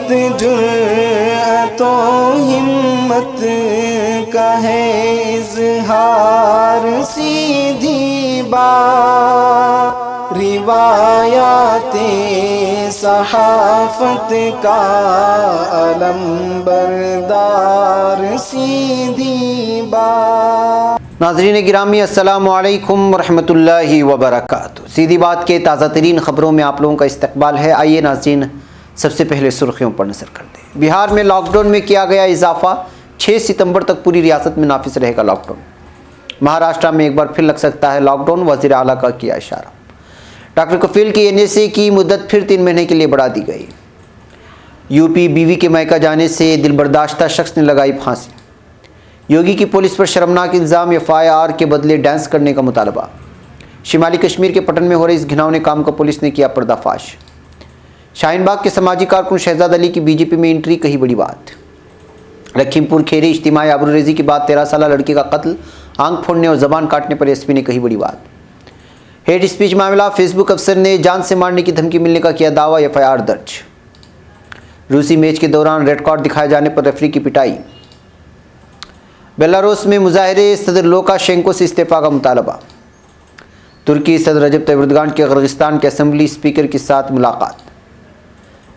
जुर्अतो हिम्मत का है इज़हार, सीधी बात रिवायाते सहाफत का अलम बरदार, सीधी बात। नाज़रीन गिरामी अस्सलामु अलैकुम वरहमतुल्लाहि वबरकातुहू। सीधी बात के ताज़ा तरीन ख़बरों में आप लोगों का इस्तकबाल है। आइए नाज़रीन सबसे पहले सुर्खियों पर नज़र करते हैं। बिहार में लॉकडाउन में किया गया इजाफा, 6 सितंबर तक पूरी रियासत में नाफिज रहेगा लॉकडाउन। महाराष्ट्र में एक बार फिर लग सकता है लॉकडाउन, वज़ीर आला का किया इशारा। डॉक्टर कफील की NSA की मुद्दत फिर 3 महीने के लिए बढ़ा दी गई। यूपी बीवी के मायका जाने से दिलबर्दाश्ता शख्स ने लगाई फांसी। योगी की पुलिस पर शर्मनाक इल्ज़ाम, FIR के बदले डांस करने का मुतालबा। शिमाली कश्मीर के पटन में हो रहे इस घिनौने काम का पुलिस ने किया पर्दाफाश। शाहीनबाग के समाजी कारकुन शहजाद अली की बीजेपी में एंट्री, कही बड़ी बात। लखीमपुर खेरी इज्तिमाई आबरूरेजी के बाद 13 साला लड़की का कत्ल, आंख फोड़ने और जबान काटने पर SP ने कही बड़ी बात। हेट स्पीच मामला, फेसबुक अफसर ने जान से मारने की धमकी मिलने का किया दावा, FIR दर्ज। रूसी मैच के दौरान रेड कार्ड दिखाए जाने पर रेफरी की पिटाई। बेलारूस में मुजाहिरे, सदर लुकाशेंको से इस्तीफा का मुतालबा। तुर्की सदर रजब तैयब एर्दोगान के किर्गिस्तान के असेंबली स्पीकर के साथ मुलाकात।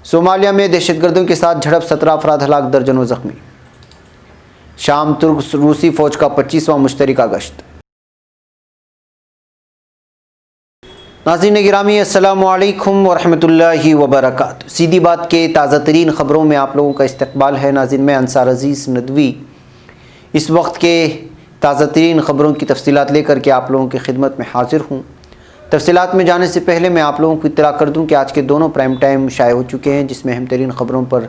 सोमालिया में दहशतगर्दों के साथ झड़प, 17 अफराद हलाक, दर्जनों जख्मी। शाम तुर्क रूसी फौज का 25वां मुश्तरका गश्त। नाज़रीन गिरामी अस्सलामु अलैकुम वरहमतुल्लाहि वबरकातुहू। सीधी बात के ताज़ा तरीन ख़बरों में आप लोगों का इस्तकबाल है। नाज़रीन मैं अंसार अज़ीज़ नदवी इस वक्त के ताज़ा तरीन ख़बरों की तफसीलात लेकर के आप लोगों की खिदमत में हाजिर हूँ। तफसीलात में जाने से पहले मैं आप लोगों को इत्तला कर दूँ कि आज के दोनों प्राइम टाइम शाये हो चुके हैं, जिसमें अहम तरीन ख़बरों पर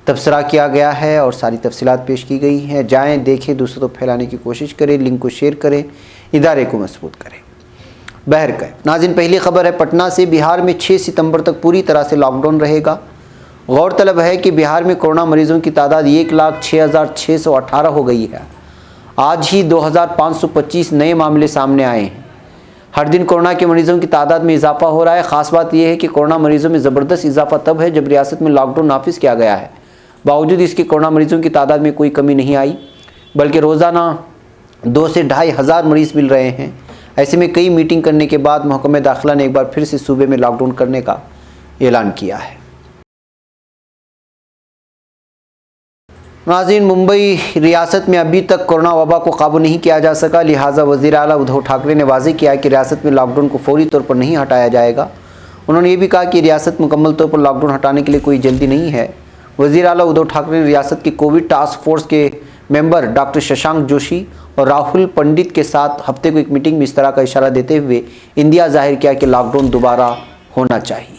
तबसरा किया गया है और सारी तफसीलात पेश की गई हैं। जाएँ, देखें, दूसरों को फैलाने की कोशिश करें, लिंक को शेयर करें, इदारे को मजबूत करें। बहरकैफ नाज़रीन पहली ख़बर है पटना से। बिहार में 6 सितंबर तक पूरी तरह से लॉकडाउन रहेगा। गौरतलब है कि बिहार में कोरोना मरीज़ों की तादाद 1,06,618 हो गई है। आज ही 2,525 नए मामले सामने आए हैं। हर दिन कोरोना के मरीज़ों की तादाद में इजाफा हो रहा है। ख़ास बात यह है कि कोरोना मरीज़ों में ज़बरदस्त इजाफा तब है जब रियासत में लॉकडाउन नाफिज किया गया है। बावजूद इसके कोरोना मरीज़ों की तादाद में कोई कमी नहीं आई, बल्कि रोज़ाना 2 से 2,500 हज़ार मरीज़ मिल रहे हैं। ऐसे में कई मीटिंग करने के बाद महकमे दाखिला ने एक बार फिर से सूबे में लॉकडाउन करने का ऐलान किया है। नाज़रीन मुंबई रियासत में अभी तक कोरोना वबा को काबू नहीं किया जा सका, लिहाजा वज़ीर आला उद्धव ठाकरे ने वाज़ेह किया कि रियासत में लॉकडाउन को फौरी तौर पर नहीं हटाया जाएगा। उन्होंने ये भी कहा कि रियासत मुकम्मल तौर पर लॉकडाउन हटाने के लिए कोई जल्दी नहीं है। वज़ीर आला उद्धव ठाकरे ने रियासत की कोविड टास्क फोर्स के मेंबर डॉक्टर शशांक जोशी और राहुल पंडित के साथ हफ्ते को एक मीटिंग में इस तरह का इशारा देते हुए इंदिया जाहिर किया कि लॉकडाउन दोबारा होना चाहिए।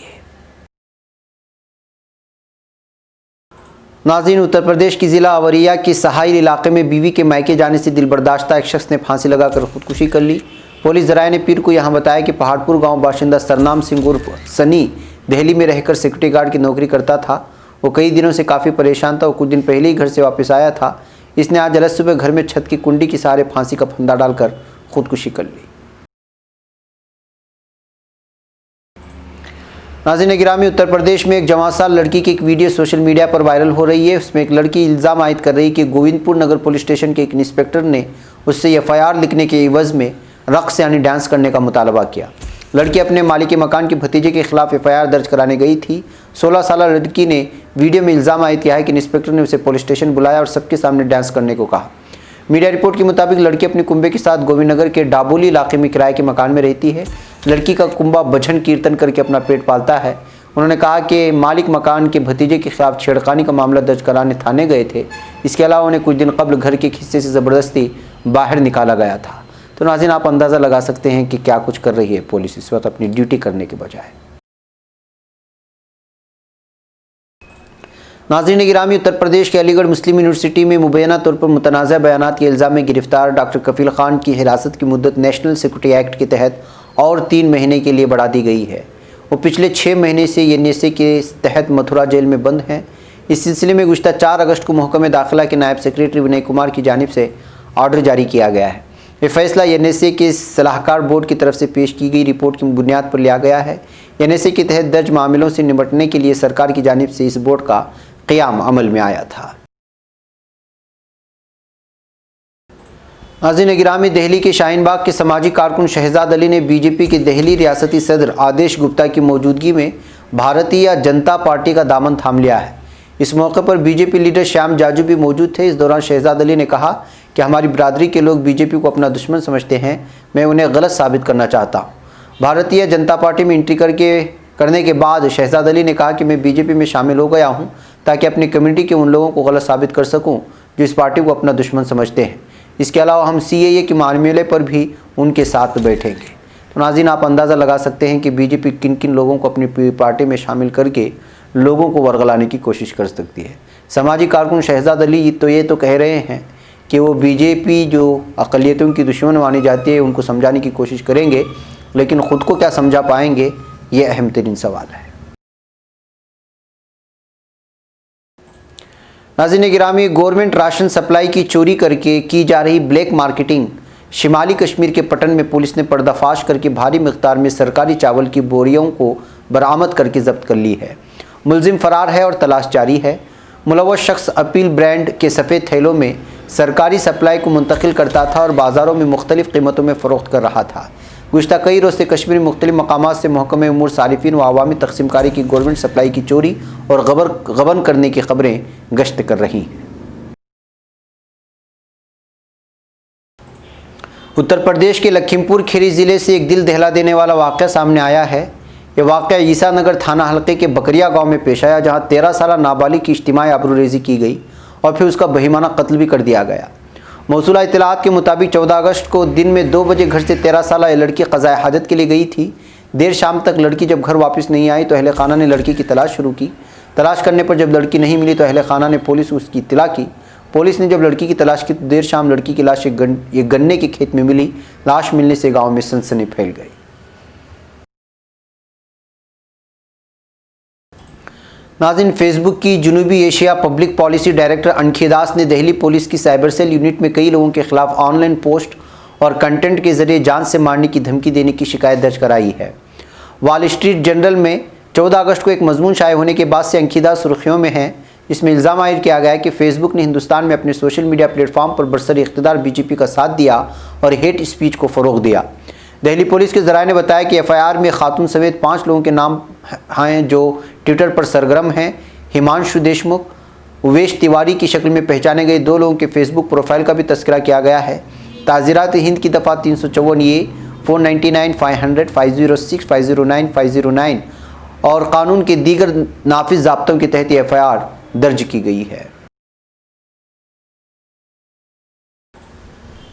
नाज़रीन उत्तर प्रदेश की ज़िला अवरिया के सहाइल इलाके में बीवी के मायके जाने से दिलबर्दाश्ता एक शख्स ने फांसी लगाकर खुदकुशी कर ली। पुलिस ज़राए ने पीर को यहाँ बताया कि पहाड़पुर गांव बाशिंदा सरनाम सिंह उर्फ सनी दिल्ली में रहकर सिक्योरिटी गार्ड की नौकरी करता था। वो कई दिनों से काफ़ी परेशान था और कुछ दिन पहले ही घर से वापस आया था। इसने आज अलग सुबह घर में छत की कुंडी के सहारे फांसी का फंदा डालकर खुदकुशी कर ली। नाज़रीन गिरामी उत्तर प्रदेश में एक जवान साल लड़की की एक वीडियो सोशल मीडिया पर वायरल हो रही है। उसमें एक लड़की इल्ज़ाम आयद कर रही है कि गोविंदपुर नगर पुलिस स्टेशन के एक इंस्पेक्टर ने उससे FIR लिखने के एवज़ में रक़्स यानी डांस करने का मुतालबा किया। लड़की अपने मालिक मकान के भतीजे के खिलाफ FIR दर्ज कराने गई थी। 16 साला लड़की ने वीडियो में इल्ज़ाम आयद किया है कि इंस्पेक्टर ने उसे पुलिस स्टेशन बुलाया और सबके सामने डांस करने को कहा। मीडिया रिपोर्ट के मुताबिक लड़की अपने कुंबे के साथ गोविंदनगर के डाबोली इलाके में किराए के मकान में रहती है। लड़की का कुंबा भजन कीर्तन करके अपना पेट पालता है। उन्होंने कहा कि मालिक मकान के भतीजे के खिलाफ छेड़खानी का मामला दर्ज कराने थाने गए थे। इसके अलावा उन्हें कुछ दिन कबल घर के हिस्से से ज़बरदस्ती बाहर निकाला गया था। तो नाज़रीन आप अंदाज़ा लगा सकते हैं कि क्या कुछ कर रही है पुलिस इस वक्त अपनी ड्यूटी करने के बजाय। नाज़रीन गिरामी उत्तर प्रदेश के अलीगढ़ मुस्लिम यूनिवर्सिटी में मुबैना तौर पर मुतनाज़ा बयानात के इल्ज़ाम में गिरफ्तार डॉक्टर कफील खान की हिरासत की मुद्दत नेशनल सिक्योरिटी एक्ट के तहत और 3 महीने के लिए बढ़ा दी गई है। वो पिछले 6 महीने से NSA के तहत मथुरा जेल में बंद हैं। इस सिलसिले में गुज़श्ता 4 अगस्त को महकमे दाखिला के नायब सेक्रेटरी विनय कुमार की जानिब से ऑर्डर जारी किया गया है। ये फैसला NSA के सलाहकार बोर्ड की तरफ से पेश की गई रिपोर्ट की बुनियाद पर लिया गया है। NSA के तहत दर्ज मामलों से निपटने के लिए सरकार की जानिब से इस बोर्ड का क़याम अमल में आया था। नाज़रीन गिरामी, दिल्ली के शाहीन बाग के समाजी कारकुन शहजाद अली ने बीजेपी के दिल्ली रियासती सदर आदेश गुप्ता की मौजूदगी में भारतीय जनता पार्टी का दामन थाम लिया है। इस मौके पर बीजेपी लीडर श्याम जाजू भी मौजूद थे। इस दौरान शहजाद अली ने कहा कि हमारी बिरादरी के लोग बीजेपी को अपना दुश्मन समझते हैं, मैं उन्हें गलत साबित करना चाहता हूँ। भारतीय जनता पार्टी में एंट्री करने के बाद शहजाद अली ने कहा कि मैं बीजेपी में शामिल हो गया हूँ ताकि अपनी कम्युनिटी के उन लोगों को गलत साबित कर सकूँ जो इस पार्टी को अपना दुश्मन समझते हैं। इसके अलावा हम CAA के मामले पर भी उनके साथ बैठेंगे। तो नाज़रीन, आप अंदाज़ा लगा सकते हैं कि बीजेपी किन किन लोगों को अपनी पार्टी में शामिल करके लोगों को वर्गलाने की कोशिश कर सकती है। समाजी कारकुन शहजाद अली ये तो कह रहे हैं कि वो बीजेपी जो अक़लियतों की दुश्मन मानी जाती है उनको समझाने की कोशिश करेंगे, लेकिन ख़ुद को क्या समझा पाएंगे, ये अहम तरीन सवाल है। नाज़रीन गिरामी, गवर्नमेंट राशन सप्लाई की चोरी करके की जा रही ब्लैक मार्केटिंग शिमाली कश्मीर के पटन में पुलिस ने पर्दाफाश करके भारी मिक़दार में सरकारी चावल की बोरियों को बरामद करके जब्त कर ली है। मुलजिम फरार है और तलाश जारी है। मुलव्वस शख्स अपील ब्रांड के सफ़ेद थैलों में सरकारी सप्लाई को मुंतकिल करता था और बाज़ारों में मुख्तलिफ़ कीमतों में फ़रोख्त कर रहा था। गुज़श्ता कई रोज़ से कश्मीर में मुख्तलिफ़ मकामात से महकमे उमूर सारिफिन व अवामी तकसीमकारी की गवर्नमेंट सप्लाई की चोरी और गबन करने की खबरें गश्त कर रही हैं। उत्तर प्रदेश के लखीमपुर खीरी ज़िले से एक दिल दहला देने वाला वाक़या सामने आया है। यह वाक़या ईसा नगर थाना हल्के के बकरिया गांव में पेश आया, जहां 13 साला नाबालिग की इज्तिमाई आबरूरेज़ी की गई और फिर उसका बहिमाना कत्ल भी कर दिया गया। मौसूला इत्तलात के मुताबिक 14 अगस्त को दिन में 2 बजे घर से 13 साला लड़की क़ज़ाए हाजत के लिए गई थी। देर शाम तक लड़की जब घर वापस नहीं आई तो अहले खाना ने लड़की की तलाश शुरू की। तलाश करने पर जब लड़की नहीं मिली तो अहले खाना ने पुलिस उसकी इत्तला की। पुलिस ने जब लड़की की तलाश की तो देर शाम लड़की की लाश एक गन्ने के खेत में मिली। लाश मिलने से गाँव में सनसनी फैल गई। नाज़रीन, फेसबुक की जनूबी एशिया पब्लिक पॉलिसी डायरेक्टर अनखी दास ने दिल्ली पुलिस की साइबर सेल यूनिट में कई लोगों के खिलाफ ऑनलाइन पोस्ट और कंटेंट के जरिए जान से मारने की धमकी देने की शिकायत दर्ज कराई है। वॉल स्ट्रीट जर्नल में 14 अगस्त को एक मजमून शाये होने के बाद से अनखी दास सुर्खियों में है। इसमें इल्ज़ाम आयद किया गया है कि फेसबुक ने हिंदुस्तान में अपने सोशल मीडिया प्लेटफॉर्म पर बरसर इख्तिदार बीजेपी का साथ दिया और हेट स्पीच को फ़रोग़ दिया। दिल्ली पुलिस के ज़राए ने बताया कि FIR में खातून समेत 5 लोगों के नाम हैं जो ट्विटर पर सरगर्म हैं। हिमांशु देशमुख, उवेश तिवारी की शक्ल में पहचाने गए 2 लोगों के फेसबुक प्रोफाइल का भी तस्करा किया गया है। ताज़ीरात हिंद की दफ़ा 354A 499 500 506 509 509 और कानून के दीगर नाफिज ज़ाब्तों के तहत FIR दर्ज की गई है।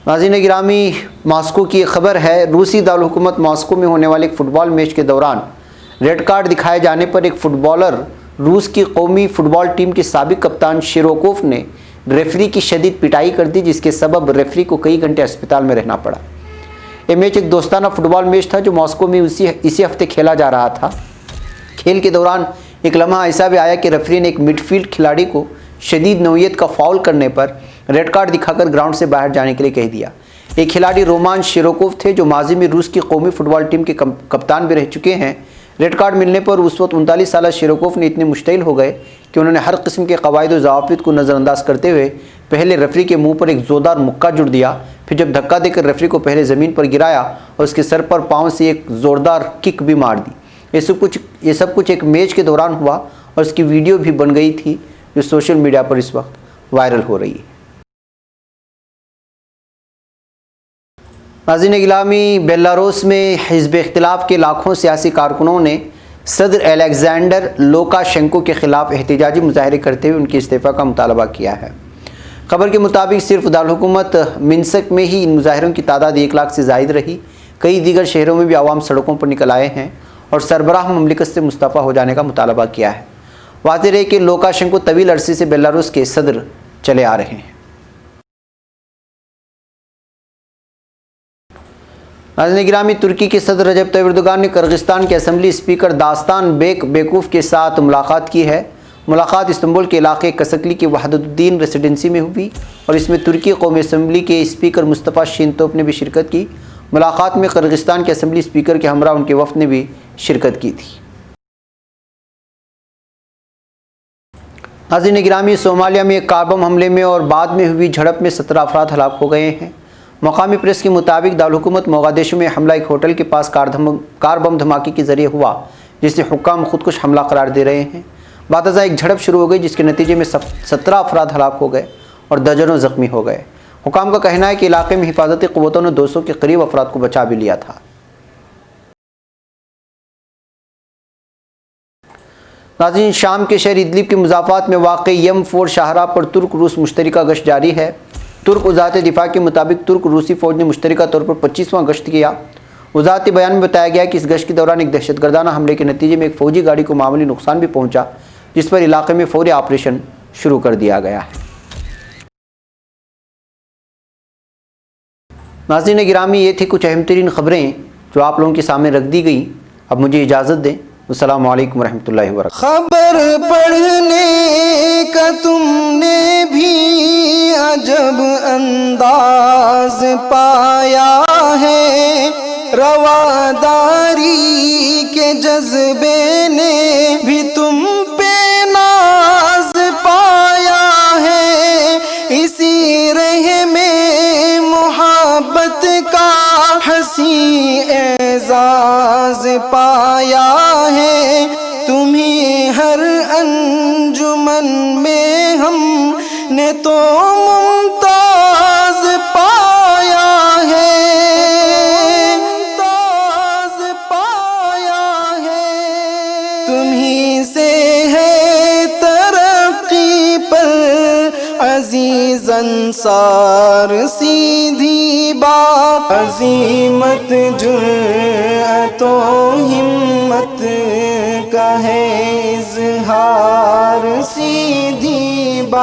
नाज़रीन गिरामी, मॉस्को की खबर है। रूसी दारुल हुकूमत मॉस्को में होने वाले एक फ़ुटबॉल मैच के दौरान रेड कार्ड दिखाए जाने पर एक फ़ुटबॉलर रूस की कौमी फ़ुटबॉल टीम के साबिक कप्तान शिरोकोव ने रेफरी की शदीद पिटाई कर दी, जिसके सबब रेफरी को कई घंटे अस्पताल में रहना पड़ा। यह मैच एक दोस्ताना फ़ुटबॉल मैच था जो मॉस्को में इसी हफ्ते खेला जा रहा था। खेल के दौरान एक लम्हा ऐसा भी आया कि रेफरी ने एक मिडफील्ड खिलाड़ी को शदीद नौयत का फाउल करने पर रेड कार्ड दिखाकर ग्राउंड से बाहर जाने के लिए कह दिया। एक खिलाड़ी रोमान शिरोकोव थे जो माजी में रूस की कौमी फुटबॉल टीम के कप्तान भी रह चुके हैं। रेड कार्ड मिलने पर उस वक्त 39 साला शिरोकोव ने इतने मुश्तिल हो गए कि उन्होंने हर किस्म के कवायद और ज़वाबित को नज़रअंदाज करते हुए पहले रेफरी के मुंह पर एक ज़ोरदार मुक्का जुड़ दिया। फिर जब धक्का देकर रेफरी को पहले ज़मीन पर गिराया और उसके सर पर पाँव से एक ज़ोरदार किक भी मार दी। ये सब कुछ एक मैच के दौरान हुआ और इसकी वीडियो भी बन गई थी जो सोशल मीडिया पर इस वक्त वायरल हो रही है। नाज़रीन गिरामी, बेलारूस में हिज़्ब इख्तिलाफ के लाखों सियासी कारकुनों ने सदर अलेक्जेंडर लुकाशेंको के ख़िलाफ़ एहतजाजी मुजाहरे करते हुए उनके इस्तीफ़ा का मुतालबा किया है। खबर के मुताबिक सिर्फ दारुल हुकूमत मिन्स्क में ही इन मुजाहरों की तादाद 1 लाख से ज़ायद रही। कई दीगर शहरों में भी आवाम सड़कों पर निकल आए हैं और सरबराह ममलिकत से मुस्तफ़ा हो जाने का मुतालबा किया है। वाज़ेह है कि लुकाशेंको तवील अरसे से बेलारूस के सदर चले आ रहे हैं। नाज़रीन गिरामी, तुर्की के सदर रजब तय्यिप एर्दोगान ने किर्गिस्तान के असम्बली स्पीकर दास्तान बेकूफ़ के साथ मुलाकात की है। मुलाकात इस्तांबुल के इलाके कसकली की वहदतुद्दीन रेसिडेंसी में हुई और इसमें तुर्की कौमी असम्बली के स्पीकर मुस्तफ़ा शिनतोप ने भी शिरकत की। मुलाकात में किर्गिस्तान के असम्बली स्पीकर के हमरा उनके वफ़द ने भी शिरकत की थी। नाज़रीन गिरामी, सोमालिया में एक कार बम हमले में और बाद में हुई झड़प में 17 अफराद हलाक हो गए हैं। मकामी प्रेस के मुताबिक दारुल-हुकूमत मोगादिशु में हमला एक होटल के पास कार बम धमाके के जरिए हुआ, जिसे हुक्काम खुदकुश हमला करार दे रहे हैं। बादशाह एक झड़प शुरू हो गई, जिसके नतीजे में 17 अफराद हलाक हो गए और दर्जनों ज़ख्मी हो गए। हुक्काम का कहना है कि इलाके में हिफाजती क़ुव्वतों ने 200 के करीब अफराद को बचा भी लिया था। नाज़रीन, शाम के शहर इदलिब के मुज़ाफ़ात में वाक़ यम-4 शाहराह पर तुर्क रूस मुश्तरका गश्त जारी है। तुर्क वज़ारत दिफ़ा के मुताबिक तुर्क रूसी फ़ौज ने मुश्तरका तौर पर 25वां गश्त किया। वज़ारती बयान में बताया गया कि इस गश्त के दौरान एक दहशतगर्दाना हमले के नतीजे में एक फ़ौजी गाड़ी को मामूली नुकसान भी पहुँचा, जिस पर इलाके में फ़ौरी ऑपरेशन शुरू कर दिया गया है। नाज़रीन गिरामी, ये थी कुछ अहम तरीन ख़बरें जो आप लोगों के सामने रख दी गई। अब मुझे इजाज़त दें। अस्सलामु अलैकुम रहमतुल्लाहि व बरकातहू। खबर पढ़ने का तुमने भी अजब अंदाज पाया है, रवादारी के जज्बे ने भी तुम पे नाज पाया है, इसी रह में मोहब्बत का हंसी एजाज पाया है, तुम्हें हर अंजुमन में हमने तो मुमताज पाया है, मुमताज पाया है, तुम्हीं से है तरक्की पर अजीज अंसार सीधी बात, अजीमत जुर्अतो हिम्मत का है इज़हार सीधी